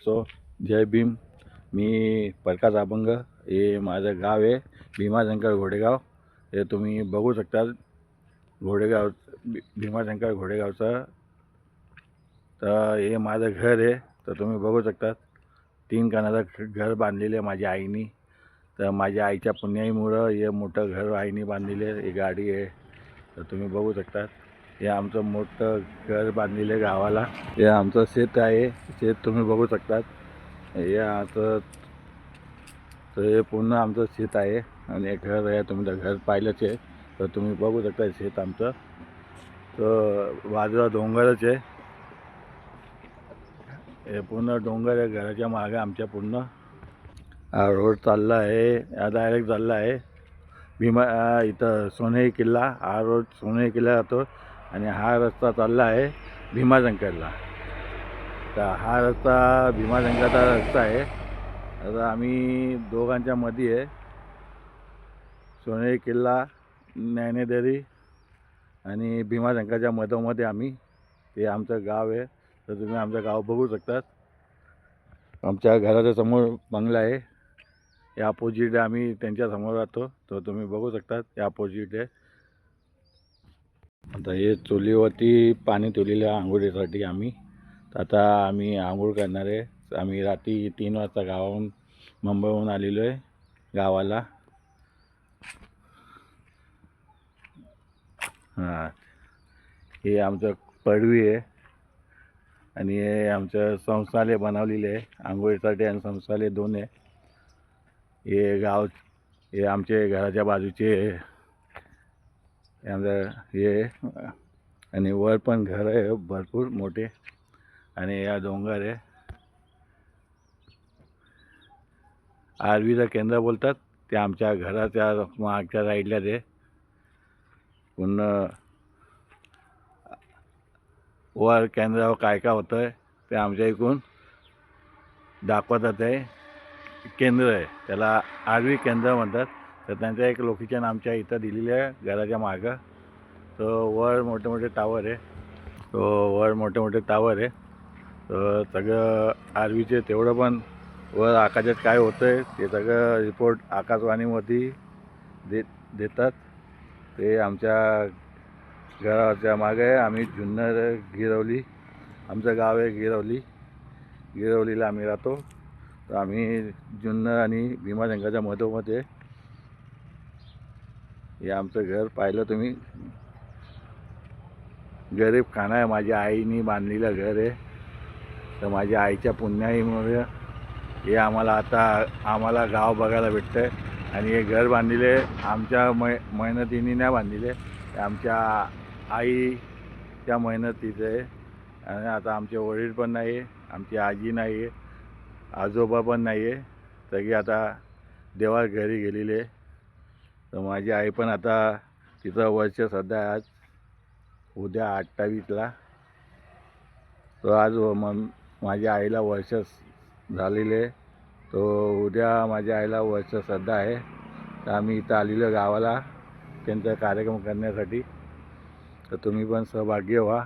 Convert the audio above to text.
असो. जय भीम. मी प्रकाश अभंग. हे माझं गाव आहे भीमाशंकर घोडेगाव. हे तुम्ही बघू शकता घोडेगाव भीमाशंकर घोडेगावचं. तर हे माझं घर आहे. तर तुम्ही बघू शकता 3 कानाचं घर बांधलेलं आहे माझ्या आईनी. तर माझ्या आईच्या पुण्याईमुळं हे मोठं घर आईने बांधलेलं आहे. ही गाडी आहे. तर तुम्ही बघू शकता हे आमचं मोठं घर बांधलेलं आहे गावाला. हे आमचं शेत आहे. शेत तुम्ही बघू शकता. हे आता तर हे पूर्ण आमचं शेत आहे आणि एक घर आहे. तुम्ही तर घर पाहिलंच आहे. तर तुम्ही बघू शकता शेत आमचं. तर बाजूला डोंगरच आहे. हे पूर्ण डोंगर आहे घराच्या मागे आमच्या. पूर्ण हा रोड चालला आहे. हा डायरेक्ट चालला आहे इथं सोनेरी किल्ला. हा रोड सोनेरी किल्ला जातो आणि हा रस्ता चालला आहे भीमाशंकरला. तर हा रस्ता भीमाशंकरचा रस्ता आहे. आता आम्ही दोघांच्या मध्ये आहे. सोनेरी किल्ला, ज्ञानेदरी आणि भीमाशंकरच्या मधोमध्ये आम्ही. ते आमचं गाव आहे. तर तुम्ही आमचं गाव बघू शकता. आमच्या घराच्या समोर बंगला आहे. या अपोजिट आम्ही त्यांच्या समोर राहतो. तर तुम्ही बघू शकता या अपोजिट आहे. आता हे चुलीवरती पाणी ठेवलेलं आहे आंघोळीसाठी आम्ही. तर आता आम्ही आंघोळ करणार आहे. आम्ही रात्री 3 वाजता गावाहून मुंबईहून आलेलो आहे गावाला. हां, हे आमचं पडवी आहे आणि हे आमचं संस्थाले बनवलेले आहे आंघोळीसाठी आणि संस्थाले 2 आहे. हे गाव हे आमचे घराच्या बाजूचे आमचं हे आणि वर पण घर आहे भरपूर मोठे आणि या डोंगर आहे. आर्वीचं केंद्र बोलतात. ते आमच्या घराच्या मागच्या साईडला ते पूर्ण वर केंद्रावर काय काय होतं आहे ते आमच्या इकडून दाखवतात. आहे केंद्र आहे त्याला आर्वी केंद्र म्हणतात. तर त्यांचं एक लोकेशन आमच्या इथं दिलेलं आहे घराच्या मागं. तो वर मोठे मोठे टावर आहे. वर मोठे मोठे टावर आहे. तर सगळं आर्वीचे तेवढं पण वर आकाशात काय होतं आहे ते सगळं रिपोर्ट आकाशवाणीमध्ये देतात. ते आमच्या घराच्या मागे आम्ही जुन्नर गिरवली आमचं गाव आहे. गिरवलीला आम्ही राहतो. तर आम्ही जुन्नर आणि भीमाशंकरच्या मधोमध्ये हे आमचं घर पाहिलं तुम्ही. गरीब खाना आहे. माझ्या आईने बांधलेलं घर आहे. तर माझ्या आईच्या पुण्याईमुळे हे आम्हाला गाव बघायला भेटतं आहे. आणि हे घर बांधलेले आमच्या मेहनतीने नाही बांधलेले. आमच्या आईच्या मेहनतीचं आहे. आणि आता आमचे वडील पण नाही आहे. आमची आजी नाही आहे. आजोबा पण नाही आहे. सगळी आता देवा घरी गेलेली आहे. तर माझी आई पण आता तिचं वर्ष सध्या आज उद्या 28ला. तो आज माझ्या आईला वर्ष झालेले. तो उद्या माझ्या आईला वर्ष सध्या आहे. तर आम्ही इथं आलेलो गावाला त्यांचा कार्यक्रम करण्यासाठी. तर तुम्ही पण सहभागी व्हा.